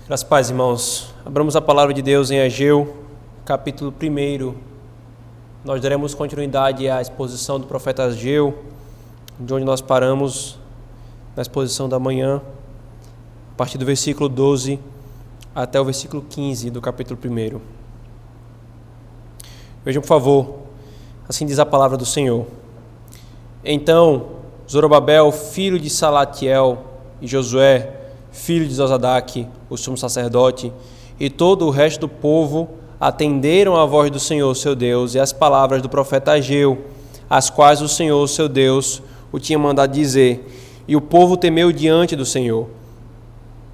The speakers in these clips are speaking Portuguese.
Graças a paz, irmãos. Abramos a palavra de Deus em Ageu, capítulo 1. Nós daremos continuidade à exposição do profeta Ageu, de onde nós paramos na exposição da manhã, a partir do versículo 12 até o versículo 15 do capítulo 1. Vejam, por favor, assim diz a palavra do Senhor. Então, Zorobabel, filho de Salatiel, e Josué, filho de Zosadaque, o sumo sacerdote, e todo o resto do povo atenderam à voz do Senhor, seu Deus, e às palavras do profeta Ageu, as quais o Senhor, seu Deus, o tinha mandado dizer, e o povo temeu diante do Senhor.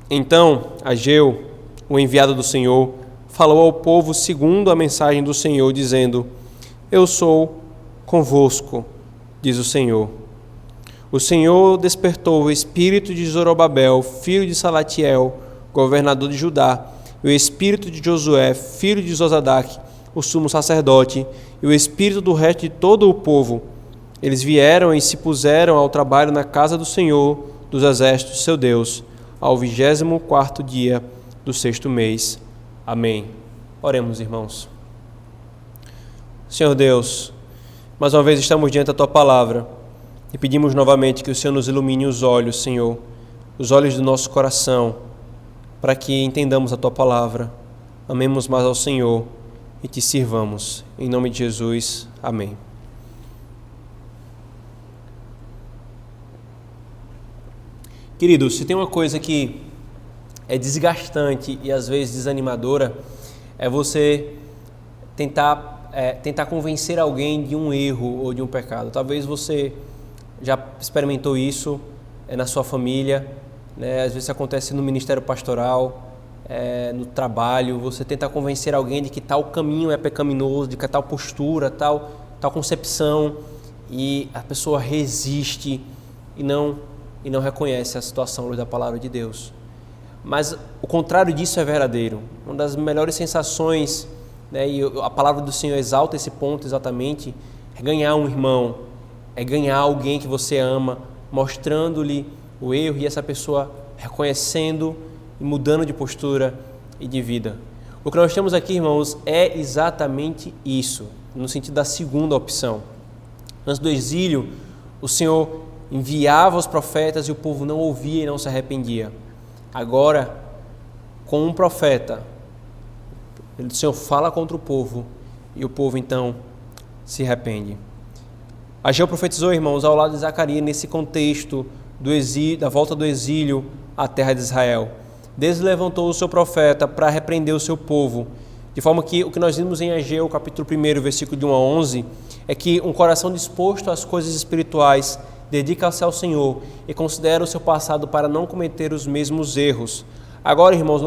Então, Ageu, o enviado do Senhor, falou ao povo segundo a mensagem do Senhor, dizendo: Eu sou convosco, diz o Senhor. O Senhor despertou o espírito de Zorobabel, filho de Salatiel, governador de Judá, e o espírito de Josué, filho de Zosadaque, o sumo sacerdote, e o espírito do resto de todo o povo. Eles vieram e se puseram ao trabalho na casa do Senhor dos exércitos, seu Deus, ao 24º dia do 6º mês. Amém. Oremos, irmãos. Senhor Deus, mais uma vez estamos diante da Tua palavra e pedimos novamente que o Senhor nos ilumine os olhos, Senhor, os olhos do nosso coração, para que entendamos a Tua palavra, amemos mais ao Senhor e Te sirvamos. Em nome de Jesus, amém. Queridos, se tem uma coisa que é desgastante e às vezes desanimadora, é você tentar convencer alguém de um erro ou de um pecado. Talvez você já experimentou isso na sua família, né? Às vezes acontece no ministério pastoral, no trabalho. Você tenta convencer alguém de que tal caminho é pecaminoso, de que tal postura, tal concepção, e a pessoa resiste e não reconhece a situação à luz da palavra de Deus. Mas o contrário disso é verdadeiro. Uma das melhores sensações, né, e a palavra do Senhor exalta esse ponto exatamente, é ganhar um irmão, é ganhar alguém que você ama, mostrando-lhe o erro e essa pessoa reconhecendo e mudando de postura e de vida. O que nós temos aqui, irmãos, é exatamente isso, no sentido da segunda opção. Antes do exílio, o Senhor enviava os profetas e o povo não ouvia e não se arrependia. Agora, com um profeta, o Senhor fala contra o povo e o povo então se arrepende. Ageu profetizou, irmãos, ao lado de Zacarias nesse contexto do exílio, da volta do exílio à terra de Israel. Deus levantou o seu profeta para repreender o seu povo, de forma que o que nós vimos em Ageu, capítulo 1, versículo de 1 a 11, é que um coração disposto às coisas espirituais dedica-se ao Senhor e considera o seu passado para não cometer os mesmos erros. Agora, irmãos,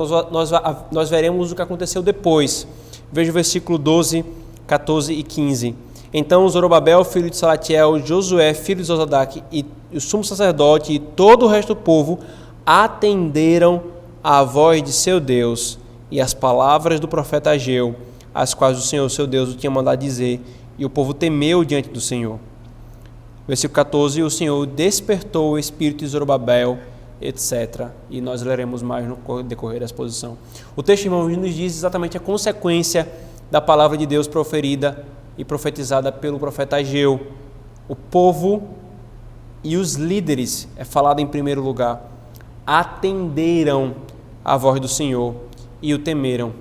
nós veremos o que aconteceu depois. Veja o versículo 12, 14 e 15. Então Zorobabel, filho de Salatiel, Josué, filho de Zosadaque, e o sumo sacerdote e todo o resto do povo atenderam à voz de seu Deus e às palavras do profeta Ageu, as quais o Senhor, seu Deus, o tinha mandado dizer, e o povo temeu diante do Senhor. Versículo 14, o Senhor despertou o espírito de Zorobabel, etc. E nós leremos mais no decorrer da exposição. O texto, irmãos, nos diz exatamente a consequência da palavra de Deus proferida e profetizada pelo profeta Ageu. O povo e os líderes, é falado em primeiro lugar, atenderam à voz do Senhor e o temeram,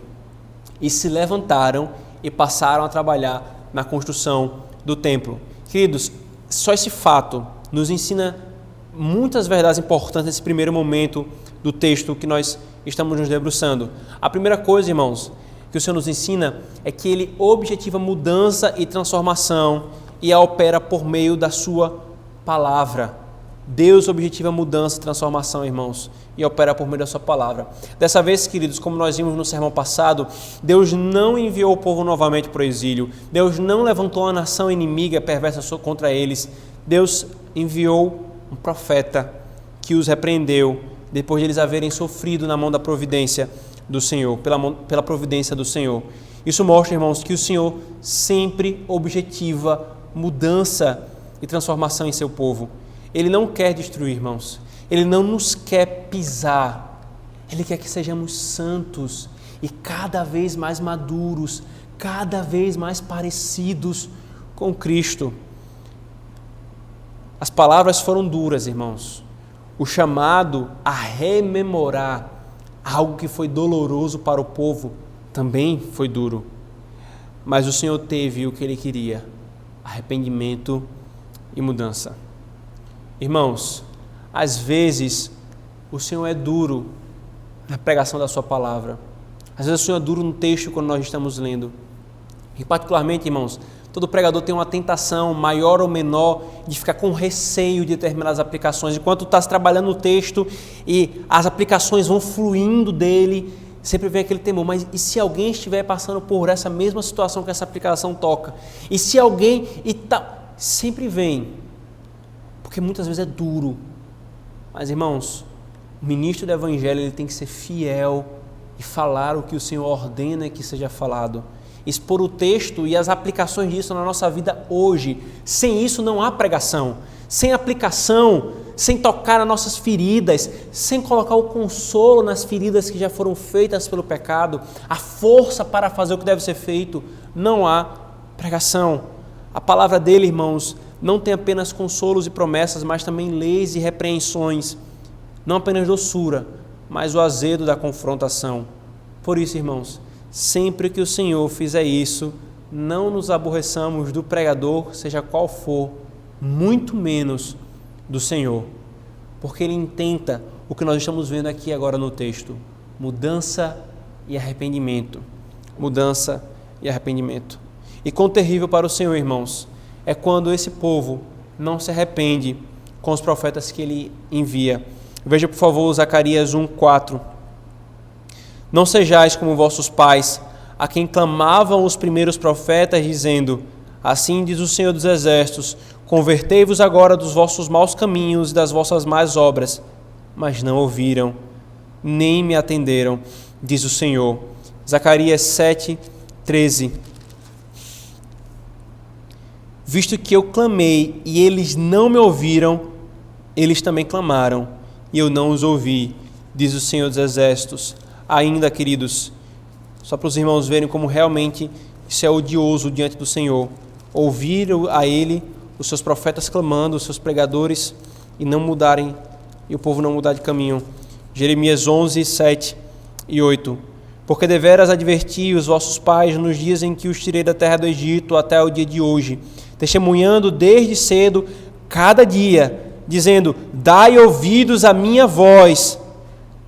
e se levantaram e passaram a trabalhar na construção do templo. Queridos, só esse fato nos ensina muitas verdades importantes nesse primeiro momento do texto que nós estamos nos debruçando. A primeira coisa, irmãos, que o Senhor nos ensina é que Ele objetiva mudança e transformação e a opera por meio da sua palavra. Deus objetiva mudança e transformação, irmãos, e opera por meio da sua palavra. Dessa vez, queridos, como nós vimos no sermão passado, Deus não enviou o povo novamente para o exílio. Deus não levantou uma nação inimiga perversa contra eles. Deus enviou um profeta que os repreendeu depois de eles haverem sofrido na mão da providência do Senhor, pela providência do Senhor. Isso mostra, irmãos, que o Senhor sempre objetiva mudança e transformação em seu povo. Ele não quer destruir, irmãos. Ele não nos quer pisar. Ele quer que sejamos santos e cada vez mais maduros, cada vez mais parecidos com Cristo. As palavras foram duras, irmãos. O chamado a rememorar algo que foi doloroso para o povo também foi duro. Mas o Senhor teve o que Ele queria: arrependimento e mudança. Irmãos, às vezes o Senhor é duro na pregação da sua palavra. Às vezes o Senhor é duro no texto quando nós estamos lendo. E particularmente, irmãos, todo pregador tem uma tentação maior ou menor de ficar com receio de determinadas aplicações. Enquanto tu estás trabalhando no texto e as aplicações vão fluindo dele, sempre vem aquele temor: mas e se alguém estiver passando por essa mesma situação que essa aplicação toca? E se alguém... Sempre vem, porque muitas vezes é duro. Mas, irmãos, o ministro do Evangelho ele tem que ser fiel e falar o que o Senhor ordena que seja falado. Expor o texto e as aplicações disso na nossa vida hoje. Sem isso não há pregação. Sem aplicação, sem tocar nas nossas feridas, sem colocar o consolo nas feridas que já foram feitas pelo pecado, a força para fazer o que deve ser feito, não há pregação. A palavra dele, irmãos, não tem apenas consolos e promessas, mas também leis e repreensões. Não apenas doçura, mas o azedo da confrontação. Por isso, irmãos, sempre que o Senhor fizer isso, não nos aborreçamos do pregador, seja qual for, muito menos do Senhor, porque Ele intenta o que nós estamos vendo aqui agora no texto: mudança e arrependimento. Mudança e arrependimento. E quão terrível para o Senhor, irmãos, é quando esse povo não se arrepende com os profetas que Ele envia. Veja, por favor, Zacarias 1:4. Não sejais como vossos pais, a quem clamavam os primeiros profetas, dizendo: assim diz o Senhor dos Exércitos, convertei-vos agora dos vossos maus caminhos e das vossas más obras. Mas não ouviram, nem me atenderam, diz o Senhor. Zacarias 7:13. Visto que eu clamei e eles não me ouviram, eles também clamaram e eu não os ouvi, diz o Senhor dos Exércitos. Ainda, queridos, só para os irmãos verem como realmente isso é odioso diante do Senhor, ouvir a Ele, os seus profetas clamando, os seus pregadores, e não mudarem, e o povo não mudar de caminho. Jeremias 11, 7 e 8. Porque deveras adverti os vossos pais nos dias em que os tirei da terra do Egito até o dia de hoje, testemunhando desde cedo cada dia, dizendo: dai ouvidos à minha voz,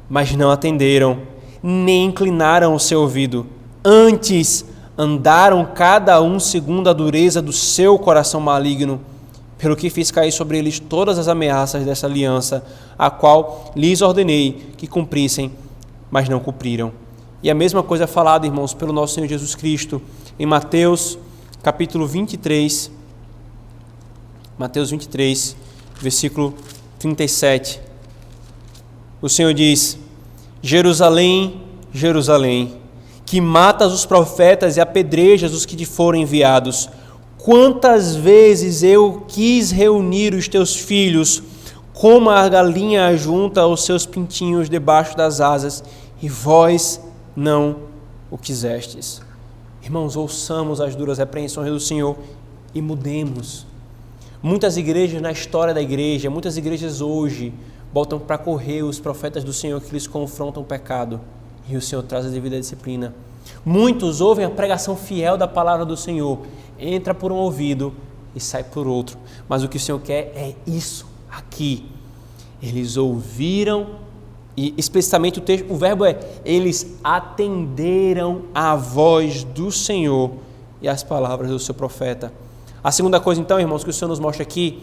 mas não atenderam, nem inclinaram o seu ouvido. Antes andaram cada um segundo a dureza do seu coração maligno, pelo que fiz cair sobre eles todas as ameaças dessa aliança, a qual lhes ordenei que cumprissem, mas não cumpriram. E a mesma coisa é falada, irmãos, pelo nosso Senhor Jesus Cristo, em Mateus capítulo 23, Mateus 23, versículo 37. O Senhor diz: Jerusalém, Jerusalém, que matas os profetas e apedrejas os que te foram enviados. Quantas vezes eu quis reunir os teus filhos, como a galinha ajunta os seus pintinhos debaixo das asas, e vós não o quisestes. Irmãos, ouçamos as duras repreensões do Senhor e mudemos. Muitas igrejas na história da igreja, muitas igrejas hoje, botam para correr os profetas do Senhor que lhes confrontam o pecado, e o Senhor traz a devida disciplina. Muitos ouvem a pregação fiel da palavra do Senhor, entra por um ouvido e sai por outro. Mas o que o Senhor quer é isso aqui. Eles ouviram, e explicitamente o verbo é: eles atenderam à voz do Senhor e às palavras do seu profeta. A segunda coisa, então, irmãos, que o Senhor nos mostra aqui,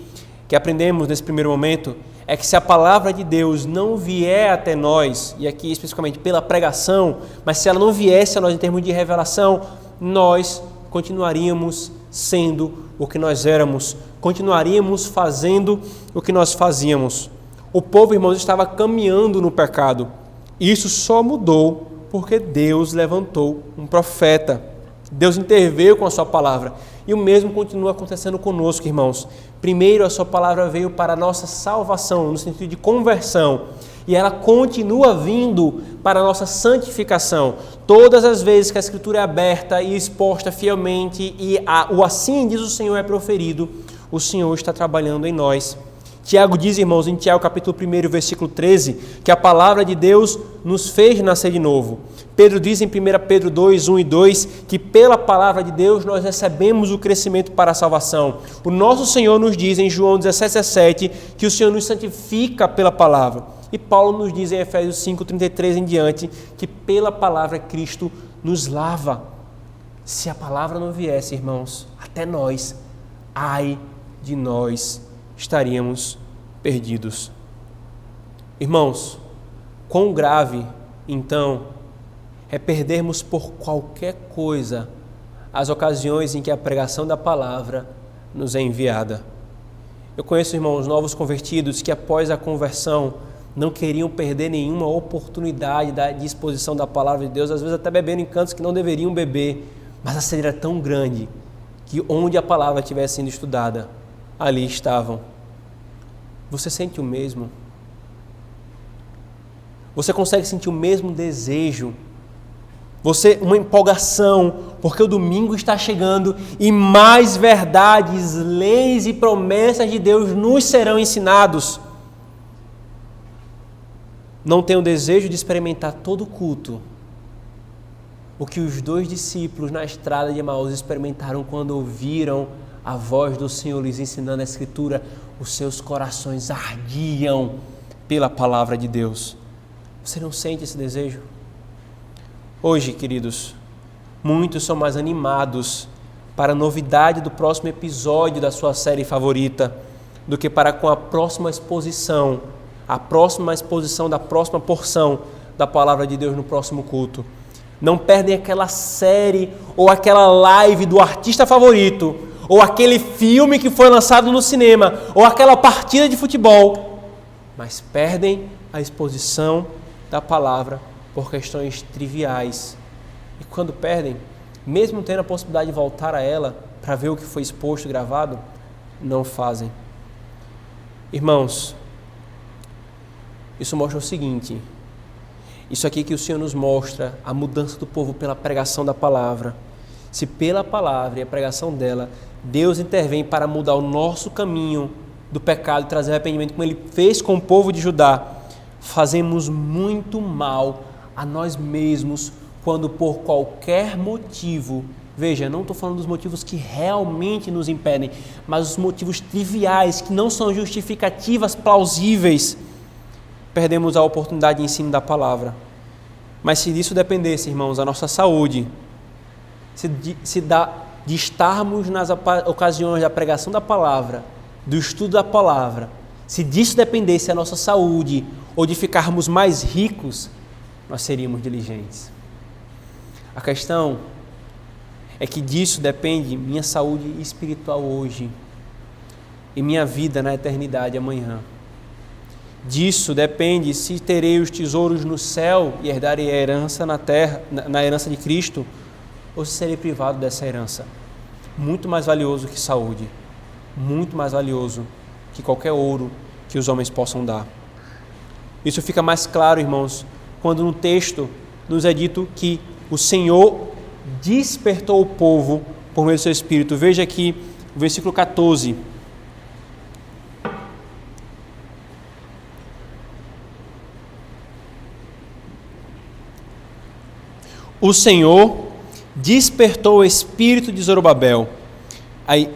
que aprendemos nesse primeiro momento, é que se a palavra de Deus não vier até nós, e aqui especificamente pela pregação, mas se ela não viesse a nós em termos de revelação, nós continuaríamos sendo o que nós éramos, continuaríamos fazendo o que nós fazíamos. O povo, irmãos, estava caminhando no pecado. Isso só mudou porque Deus levantou um profeta. Deus interveio com a sua palavra. E o mesmo continua acontecendo conosco, irmãos. Primeiro, a sua palavra veio para a nossa salvação, no sentido de conversão. E ela continua vindo para a nossa santificação. Todas as vezes que a Escritura é aberta e exposta fielmente e o assim diz o Senhor é proferido, o Senhor está trabalhando em nós. Tiago diz, irmãos, em Tiago capítulo 1, versículo 13, que a palavra de Deus nos fez nascer de novo. Pedro diz em 1 Pedro 2, 1 e 2, que pela palavra de Deus nós recebemos o crescimento para a salvação. O nosso Senhor nos diz em João 17, 17, que o Senhor nos santifica pela palavra. E Paulo nos diz em Efésios 5, 33 em diante, que pela palavra Cristo nos lava. Se a palavra não viesse, irmãos, até nós, ai de nós, estaríamos perdidos. Irmãos, quão grave, então, é perdermos por qualquer coisa as ocasiões em que a pregação da palavra nos é enviada. Eu conheço, irmãos, novos convertidos que após a conversão não queriam perder nenhuma oportunidade de exposição da palavra de Deus, às vezes até bebendo em cantos que não deveriam beber, mas a sede era tão grande que onde a palavra estivesse sendo estudada, ali estavam. Você sente o mesmo? Você consegue sentir o mesmo desejo? Uma empolgação, porque o domingo está chegando e mais verdades, leis e promessas de Deus nos serão ensinados. Não tenho desejo de experimentar todo o culto o que os 2 discípulos na estrada de Emaús experimentaram quando ouviram a voz do Senhor lhes ensinando a Escritura. Os seus corações ardiam pela palavra de Deus. Você não sente esse desejo? Hoje, queridos, muitos são mais animados para a novidade do próximo episódio da sua série favorita do que para com a próxima exposição da próxima porção da palavra de Deus no próximo culto. Não perdem aquela série ou aquela live do artista favorito, ou aquele filme que foi lançado no cinema, ou aquela partida de futebol, mas perdem a exposição da palavra por questões triviais. E quando perdem, mesmo tendo a possibilidade de voltar a ela para ver o que foi exposto e gravado, não fazem. Irmãos, isso mostra o seguinte: isso aqui que o Senhor nos mostra, a mudança do povo pela pregação da palavra. Se pela palavra e a pregação dela, Deus intervém para mudar o nosso caminho do pecado e trazer arrependimento, como Ele fez com o povo de Judá, fazemos muito mal a nós mesmos quando por qualquer motivo, veja, não estou falando dos motivos que realmente nos impedem, mas os motivos triviais, que não são justificativas plausíveis, perdemos a oportunidade de ensino da palavra. Mas se disso dependesse, irmãos, a nossa saúde, de estarmos nas ocasiões da pregação da palavra, do estudo da palavra, se disso dependesse a nossa saúde, ou de ficarmos mais ricos, nós seríamos diligentes. A questão é que disso depende minha saúde espiritual hoje e minha vida na eternidade amanhã. Disso depende se terei os tesouros no céu e herdarei a herança na terra, na herança de Cristo, ou se serei privado dessa herança. Muito mais valioso que saúde, muito mais valioso que qualquer ouro que os homens possam dar. Isso fica mais claro, irmãos, quando no texto nos é dito que o Senhor despertou o povo por meio do seu Espírito. Veja aqui o versículo 14. O Senhor despertou o espírito de Zorobabel,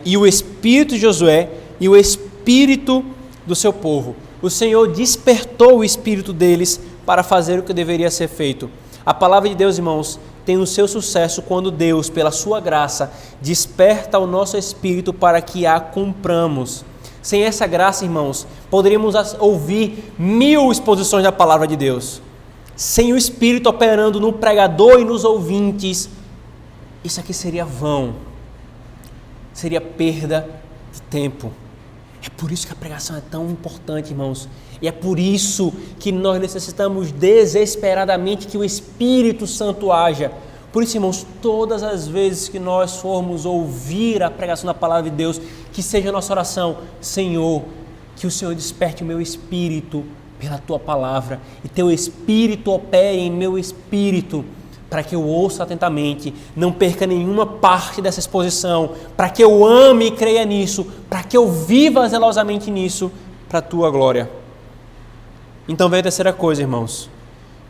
e o espírito de Josué, e o espírito do seu povo. O Senhor despertou o espírito deles para fazer o que deveria ser feito. A palavra de Deus, irmãos, tem o seu sucesso quando Deus, pela sua graça, desperta o nosso espírito para que a cumpramos. Sem essa graça, irmãos, poderíamos ouvir 1000 exposições da palavra de Deus. Sem o Espírito operando no pregador e nos ouvintes, isso aqui seria vão, seria perda de tempo. É por isso que a pregação é tão importante, irmãos, e é por isso que nós necessitamos desesperadamente que o Espírito Santo haja. Por isso, irmãos, todas as vezes que nós formos ouvir a pregação da palavra de Deus, que seja a nossa oração: Senhor, que o Senhor desperte o meu espírito pela Tua palavra e Teu Espírito opere em meu espírito, para que eu ouça atentamente, não perca nenhuma parte dessa exposição, para que eu ame e creia nisso, para que eu viva zelosamente nisso, para a Tua glória. Então vem a terceira coisa, irmãos,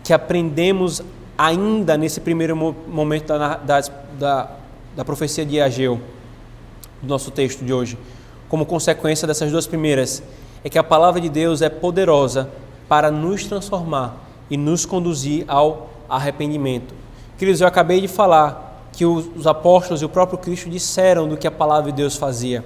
que aprendemos ainda nesse primeiro momento da profecia de Ageu, do nosso texto de hoje, como consequência dessas duas primeiras, é que a palavra de Deus é poderosa para nos transformar e nos conduzir ao arrependimento. Queridos, eu acabei de falar que os apóstolos e o próprio Cristo disseram do que a palavra de Deus fazia.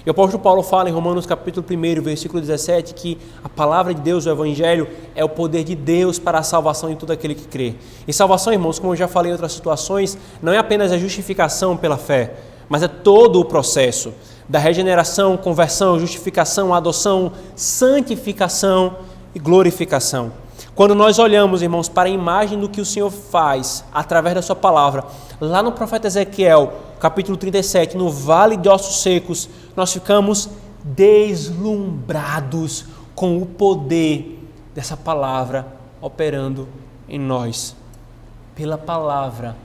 E o apóstolo Paulo fala em Romanos capítulo 1, versículo 17, que a palavra de Deus, o Evangelho, é o poder de Deus para a salvação de todo aquele que crê. E salvação, irmãos, como eu já falei em outras situações, não é apenas a justificação pela fé, mas é todo o processo da regeneração, conversão, justificação, adoção, santificação e glorificação. Quando nós olhamos, irmãos, para a imagem do que o Senhor faz através da sua palavra, lá no profeta Ezequiel, capítulo 37, no vale de ossos secos, nós ficamos deslumbrados com o poder dessa palavra operando em nós. Pela palavra,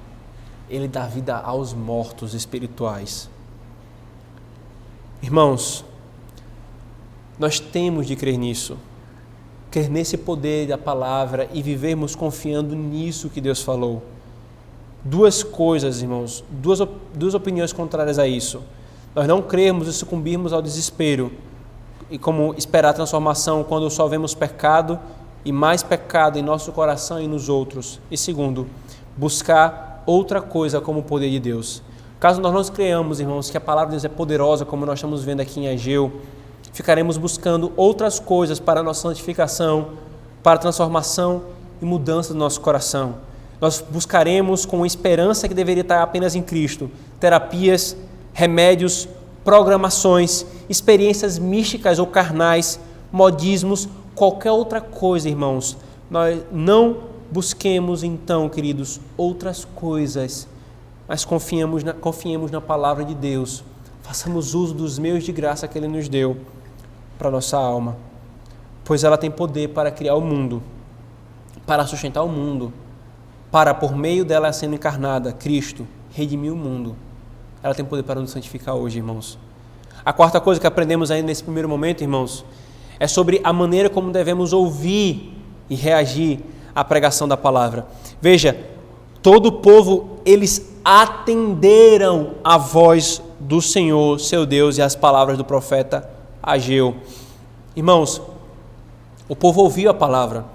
Ele dá vida aos mortos espirituais. Irmãos, nós temos de crer nisso, crer nesse poder da palavra e vivermos confiando nisso que Deus falou. Duas coisas, irmãos, duas opiniões contrárias a isso. Nós não crermos e sucumbirmos ao desespero e como esperar a transformação quando só vemos pecado e mais pecado em nosso coração e nos outros. E segundo, buscar outra coisa como o poder de Deus. Caso nós não creamos, irmãos, que a palavra de Deus é poderosa, como nós estamos vendo aqui em Ageu, ficaremos buscando outras coisas para a nossa santificação, para a transformação e mudança do nosso coração. Nós buscaremos com esperança que deveria estar apenas em Cristo, terapias, remédios, programações, experiências místicas ou carnais, modismos, qualquer outra coisa, irmãos. Nós não busquemos então, queridos, outras coisas, mas confiemos na palavra de Deus. Façamos uso dos meios de graça que Ele nos deu para a nossa alma, pois ela tem poder para criar o mundo, para sustentar o mundo, para, por meio dela sendo encarnada, Cristo, redimir o mundo. Ela tem poder para nos santificar hoje, irmãos. A quarta coisa que aprendemos ainda nesse primeiro momento, irmãos, é sobre a maneira como devemos ouvir e reagir à pregação da palavra. Veja, todo o povo, eles atenderam a voz do Senhor, seu Deus, e as palavras do profeta Ageu. Irmãos, o povo ouviu a palavra,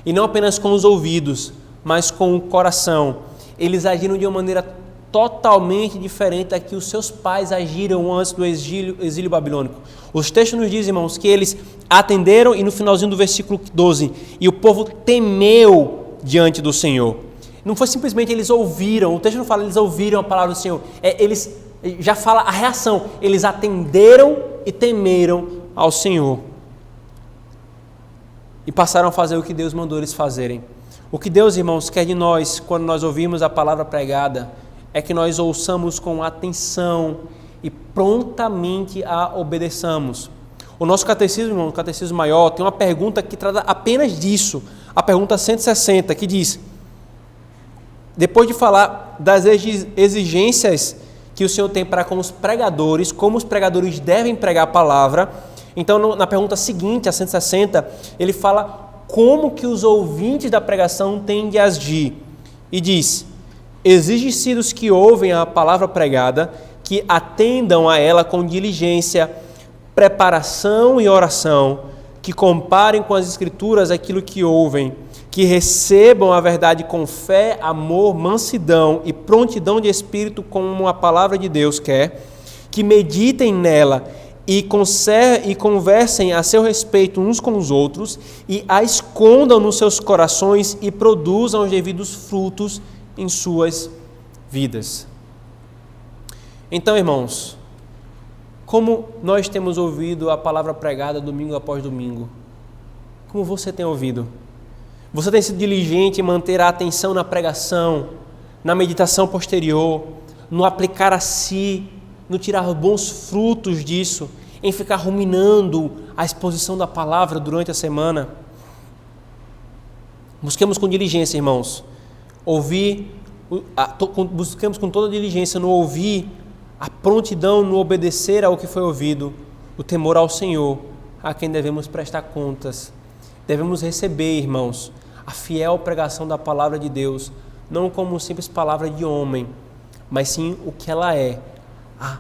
e não apenas com os ouvidos, mas com o coração. Eles agiram de uma maneira totalmente diferente da que os seus pais agiram antes do exílio babilônico. Os textos nos dizem, irmãos, que eles atenderam, e no finalzinho do versículo 12, e o povo temeu diante do Senhor. Não foi simplesmente eles ouviram, o texto não fala eles ouviram a palavra do Senhor, eles já fala a reação, eles atenderam e temeram ao Senhor. E passaram a fazer o que Deus mandou eles fazerem. O que Deus, irmãos, quer de nós, quando nós ouvimos a palavra pregada, é que nós ouçamos com atenção e prontamente a obedeçamos. O nosso catecismo, irmão, o catecismo maior, tem uma pergunta que trata apenas disso, a pergunta 160, que diz, depois de falar das exigências que o Senhor tem para com os pregadores, como os pregadores devem pregar a palavra, então na pergunta seguinte, a 160, ele fala como que os ouvintes da pregação têm de agir. E diz, exige-se dos que ouvem a palavra pregada, que atendam a ela com diligência, preparação e oração, que comparem com as Escrituras aquilo que ouvem, que recebam a verdade com fé, amor, mansidão e prontidão de espírito como a palavra de Deus quer, que meditem nela e conversem a seu respeito uns com os outros e a escondam nos seus corações e produzam os devidos frutos em suas vidas. Então, irmãos, como nós temos ouvido a palavra pregada domingo após domingo? Como você tem ouvido? Você tem sido diligente em manter a atenção na pregação, na meditação posterior, no aplicar a si, no tirar bons frutos disso, em ficar ruminando a exposição da palavra durante a semana? Busquemos com diligência, irmãos, busquemos com toda diligência no ouvir, a prontidão no obedecer ao que foi ouvido, o temor ao Senhor, a quem devemos prestar contas. Devemos receber, irmãos, a fiel pregação da palavra de Deus, não como simples palavra de homem, mas sim o que ela é, a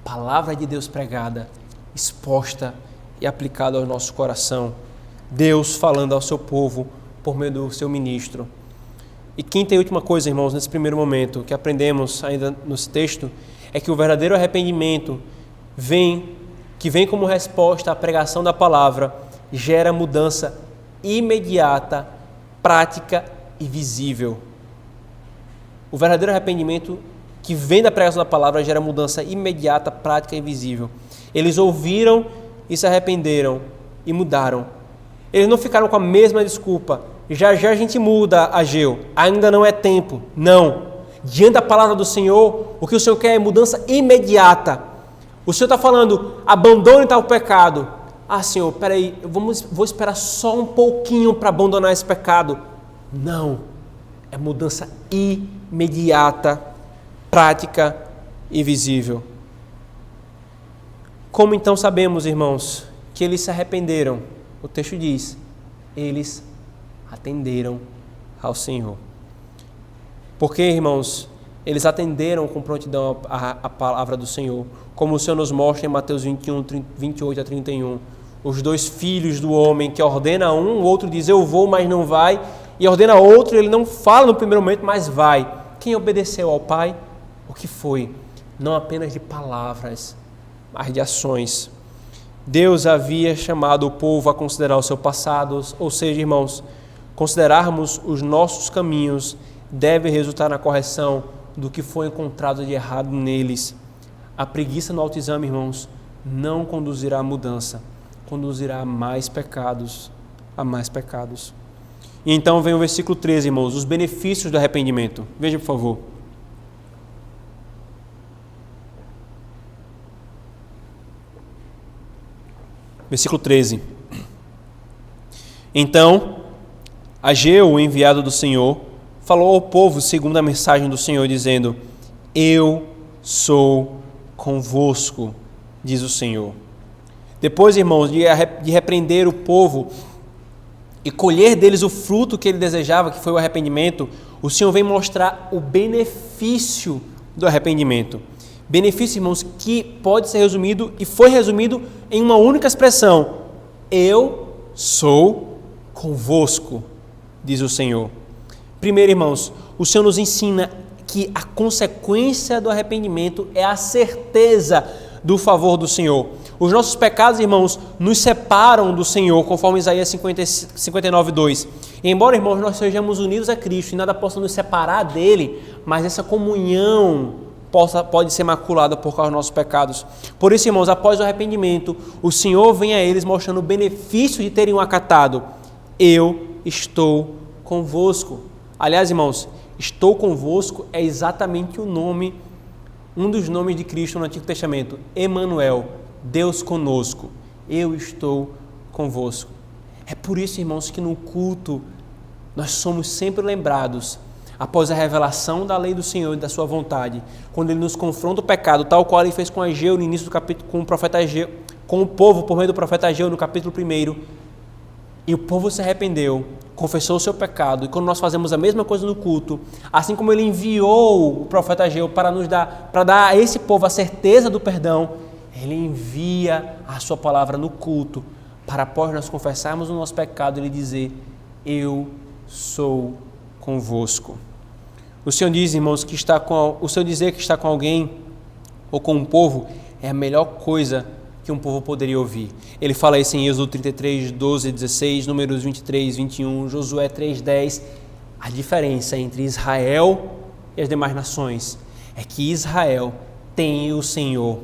palavra de Deus pregada, exposta e aplicada ao nosso coração. Deus falando ao seu povo por meio do seu ministro. E quinta e última coisa, irmãos, nesse primeiro momento, que aprendemos ainda nesse texto, é que o verdadeiro arrependimento que vem como resposta à pregação da palavra, gera mudança imediata, prática e visível. O verdadeiro arrependimento que vem da pregação da palavra gera mudança imediata, prática e visível. Eles ouviram e se arrependeram e mudaram. Eles não ficaram com a mesma desculpa. Já a gente muda, Ageu. Ainda não é tempo. Não. Diante da palavra do Senhor, o que o Senhor quer é mudança imediata. O Senhor está falando, abandone tal pecado. Ah, Senhor, peraí, vou esperar só um pouquinho para abandonar esse pecado. Não. É mudança imediata, prática e visível. Como então sabemos, irmãos, que eles se arrependeram? O texto diz, eles atenderam ao Senhor. Porque, irmãos, eles atenderam com prontidão a palavra do Senhor, como o Senhor nos mostra em Mateus 21, 28 a 31. Os dois filhos do homem que ordena um, o outro diz, eu vou, mas não vai, e ordena outro, ele não fala no primeiro momento, mas vai. Quem obedeceu ao Pai? O que foi? Não apenas de palavras, mas de ações. Deus havia chamado o povo a considerar o seu passado, ou seja, irmãos, considerarmos os nossos caminhos deve resultar na correção do que foi encontrado de errado neles. A preguiça no autoexame, irmãos, não conduzirá à mudança, conduzirá a mais pecados, E então vem o versículo 13, irmãos, os benefícios do arrependimento. Veja, por favor. Versículo 13. Então, Ageu, o enviado do Senhor, falou ao povo segundo a mensagem do Senhor, dizendo, eu sou convosco, diz o Senhor. Depois, irmãos, de repreender o povo e colher deles o fruto que ele desejava, que foi o arrependimento, o Senhor vem mostrar o benefício do arrependimento. Benefício, irmãos, que pode ser resumido e foi resumido em uma única expressão. Eu sou convosco, diz o Senhor. Primeiro, irmãos, o Senhor nos ensina que a consequência do arrependimento é a certeza do favor do Senhor. Os nossos pecados, irmãos, nos separam do Senhor, conforme Isaías 59, 2. E embora, irmãos, nós sejamos unidos a Cristo e nada possa nos separar dele, mas essa comunhão pode ser maculada por causa dos nossos pecados. Por isso, irmãos, após o arrependimento, o Senhor vem a eles mostrando o benefício de terem o acatado. Eu estou convosco. Aliás, irmãos, estou convosco é exatamente o nome, um dos nomes de Cristo no Antigo Testamento. Emanuel, Deus conosco. Eu estou convosco. É por isso, irmãos, que no culto nós somos sempre lembrados, após a revelação da lei do Senhor e da sua vontade, quando ele nos confronta o pecado, tal qual ele fez com Ageu no início do capítulo, com o profeta Ageu, com o povo por meio do profeta Ageu no capítulo 1, e o povo se arrependeu, confessou o seu pecado, e quando nós fazemos a mesma coisa no culto, assim como ele enviou o profeta Ageu para dar a esse povo a certeza do perdão, ele envia a sua palavra no culto, para após nós confessarmos o nosso pecado, ele dizer, eu sou convosco. O Senhor diz, irmãos, o Senhor dizer que está com alguém ou com um povo é a melhor coisa que um povo poderia ouvir. Ele fala isso em Êxodo 33, 12, 16, Números 23, 21, Josué 3, 10. A diferença entre Israel e as demais nações é que Israel tem o Senhor.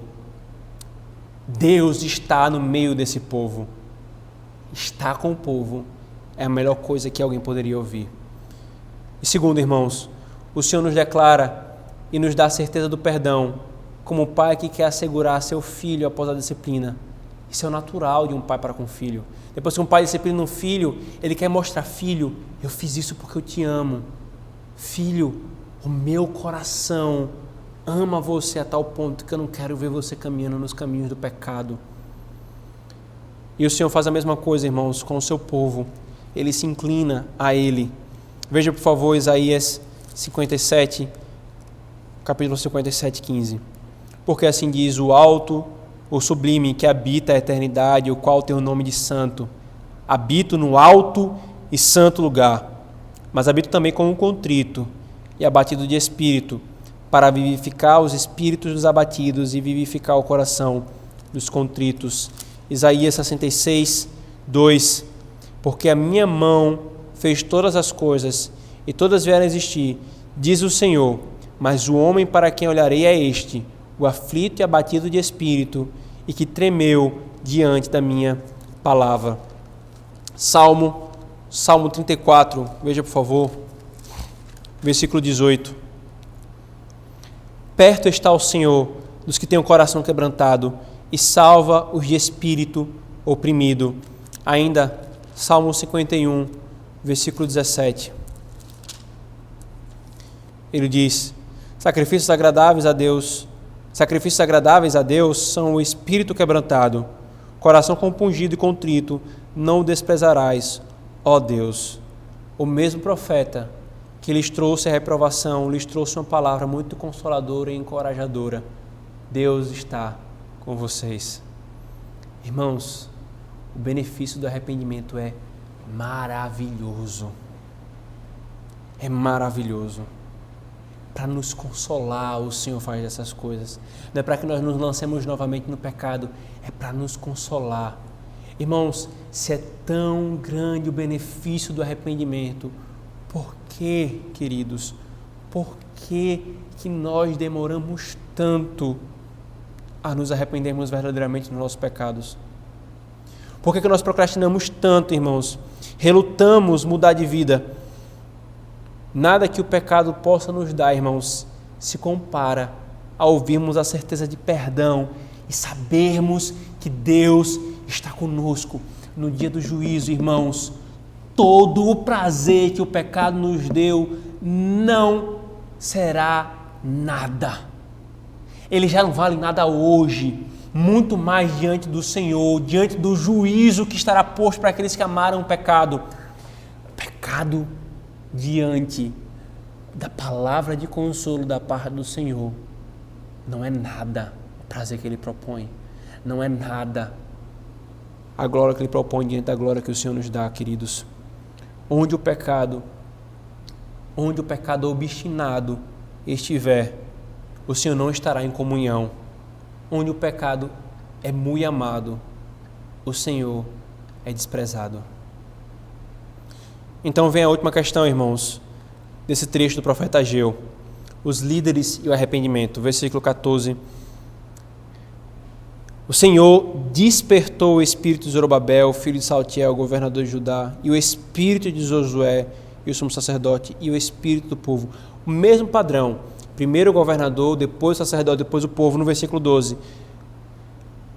Deus está no meio desse povo. Está com o povo é a melhor coisa que alguém poderia ouvir. E segundo, irmãos, o Senhor nos declara e nos dá a certeza do perdão, como o pai que quer assegurar seu filho após a disciplina. Isso é o natural de um pai para com o filho. Depois que um pai disciplina um filho, ele quer mostrar: filho, eu fiz isso porque eu te amo. Filho, o meu coração ama você a tal ponto que eu não quero ver você caminhando nos caminhos do pecado. E o Senhor faz a mesma coisa, irmãos, com o seu povo. Ele se inclina a Ele. Veja, por favor, Isaías 57, capítulo 57, 15. Porque assim diz o alto, o sublime, que habita a eternidade, o qual tem o nome de santo. Habito no alto e santo lugar, mas habito também com um contrito e abatido de espírito, para vivificar os espíritos dos abatidos e vivificar o coração dos contritos. Isaías 66, 2. Porque a minha mão fez todas as coisas, e todas vieram a existir, diz o Senhor, mas o homem para quem olharei é este, o aflito e abatido de espírito, e que tremeu diante da minha palavra. Salmo 34, veja por favor, versículo 18. Perto está o Senhor dos que têm o coração quebrantado, e salva os de espírito oprimido. Ainda, Salmo 51, versículo 17. Ele diz: sacrifícios agradáveis a Deus são o espírito quebrantado, coração compungido e contrito, não o desprezarás, ó Deus. O mesmo profeta que lhes trouxe a reprovação, lhes trouxe uma palavra muito consoladora e encorajadora. Deus está com vocês. Irmãos, o benefício do arrependimento é maravilhoso. É maravilhoso. Para nos consolar, o Senhor faz essas coisas. Não é para que nós nos lancemos novamente no pecado, é para nos consolar. Irmãos, se é tão grande o benefício do arrependimento, por que, queridos, por que nós demoramos tanto a nos arrependermos verdadeiramente dos nossos pecados? Por que nós procrastinamos tanto, irmãos? Relutamos mudar de vida. Nada que o pecado possa nos dar, irmãos, se compara a ouvirmos a certeza de perdão e sabermos que Deus está conosco no dia do juízo, irmãos. Todo o prazer que o pecado nos deu não será nada. Ele já não vale nada hoje, muito mais diante do Senhor, diante do juízo que estará posto para aqueles que amaram o pecado. Pecado diante da palavra de consolo da parte do Senhor não é nada o prazer que Ele propõe, não é nada a glória que Ele propõe diante da glória que o Senhor nos dá, queridos. Onde o pecado obstinado estiver, o Senhor não estará em comunhão. Onde o pecado é muito amado, o Senhor é desprezado. Então vem a última questão, irmãos, desse trecho do profeta Ageu. Os líderes e o arrependimento. Versículo 14. O Senhor despertou o espírito de Zorobabel, filho de Saltiel, governador de Judá, e o espírito de Josué, e o sumo sacerdote, e o espírito do povo. O mesmo padrão. Primeiro o governador, depois o sacerdote, depois o povo, no versículo 12.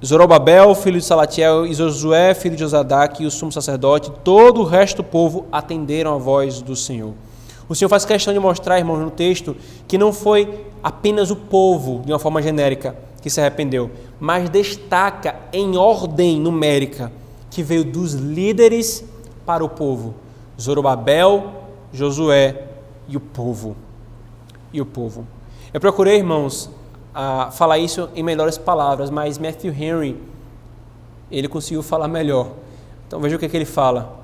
Zorobabel, filho de Salatiel, e Josué, filho de Josadaque, e o sumo sacerdote, todo o resto do povo atenderam a voz do Senhor. O Senhor faz questão de mostrar, irmãos, no texto, que não foi apenas o povo, de uma forma genérica, que se arrependeu, mas destaca em ordem numérica, que veio dos líderes para o povo. Zorobabel, Josué e o povo. Eu procurei, irmãos, falar isso em melhores palavras, mas Matthew Henry, ele conseguiu falar melhor. Então veja o que ele fala.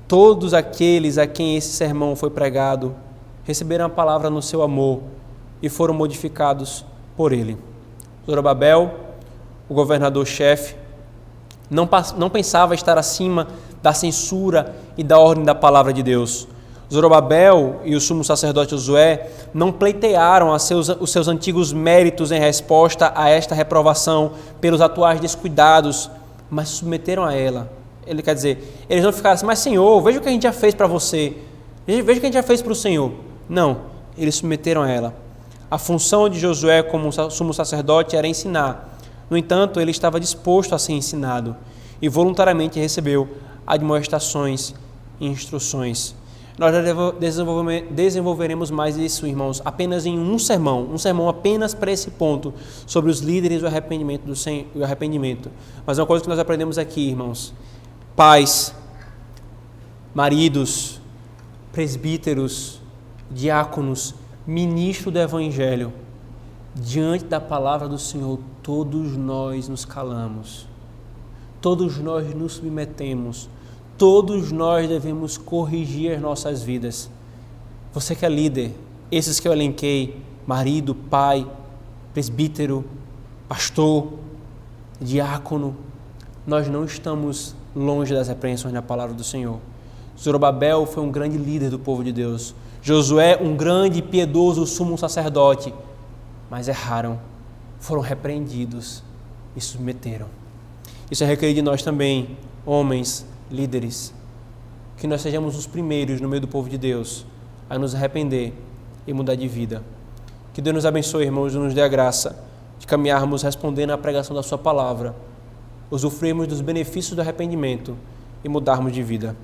Todos aqueles a quem esse sermão foi pregado receberam a palavra no seu amor e foram modificados por ele. Zorobabel, o governador-chefe, não pensava estar acima da censura e da ordem da palavra de Deus. Zorobabel e o sumo sacerdote Josué não pleitearam os seus antigos méritos em resposta a esta reprovação pelos atuais descuidados, mas submeteram a ela. Ele quer dizer, eles não ficaram assim, mas Senhor, veja o que a gente já fez para você, veja o que a gente já fez para o Senhor. Não, eles submeteram a ela. A função de Josué como sumo sacerdote era ensinar, No entanto, ele estava disposto a ser ensinado e voluntariamente recebeu admoestações e instruções. Nós já desenvolveremos mais isso, irmãos, apenas em um sermão apenas para esse ponto, sobre os líderes do arrependimento. Mas uma coisa que nós aprendemos aqui, irmãos: pais, maridos, presbíteros, diáconos, ministro do Evangelho, diante da palavra do Senhor, todos nós nos calamos, todos nós nos submetemos, todos nós devemos corrigir as nossas vidas. Você que é líder, esses que eu elenquei, marido, pai, presbítero, pastor, diácono, nós não estamos longe das repreensões na palavra do Senhor. Zorobabel foi um grande líder do povo de Deus. Josué, um grande e piedoso sumo sacerdote, mas erraram, foram repreendidos e submeteram. Isso é requerido de nós também, homens, líderes, que nós sejamos os primeiros no meio do povo de Deus a nos arrepender e mudar de vida. Que Deus nos abençoe, irmãos, e nos dê a graça de caminharmos respondendo à pregação da sua palavra, usufruirmos dos benefícios do arrependimento e mudarmos de vida,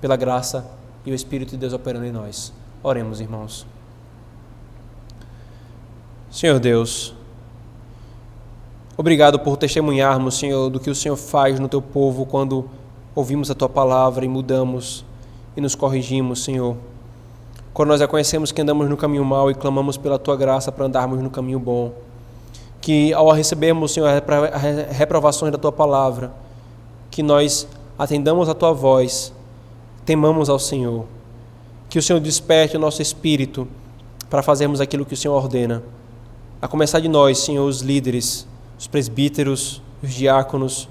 pela graça e o Espírito de Deus operando em nós. Oremos, irmãos. Senhor Deus, obrigado por testemunharmos, Senhor, do que o Senhor faz no teu povo quando ouvimos a tua palavra e mudamos e nos corrigimos, Senhor. Quando nós reconhecemos que andamos no caminho mau e clamamos pela tua graça para andarmos no caminho bom. Que ao recebermos, Senhor, as reprovações da tua palavra, que nós atendamos a tua voz, temamos ao Senhor. Que o Senhor desperte o nosso espírito para fazermos aquilo que o Senhor ordena. A começar de nós, Senhor, os líderes, os presbíteros, os diáconos,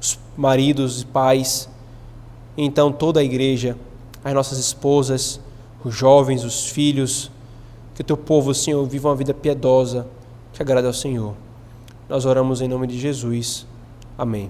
os maridos e pais, e então toda a igreja, as nossas esposas, os jovens, os filhos, que o teu povo, Senhor, viva uma vida piedosa, que agrade ao Senhor. Nós oramos em nome de Jesus. Amém.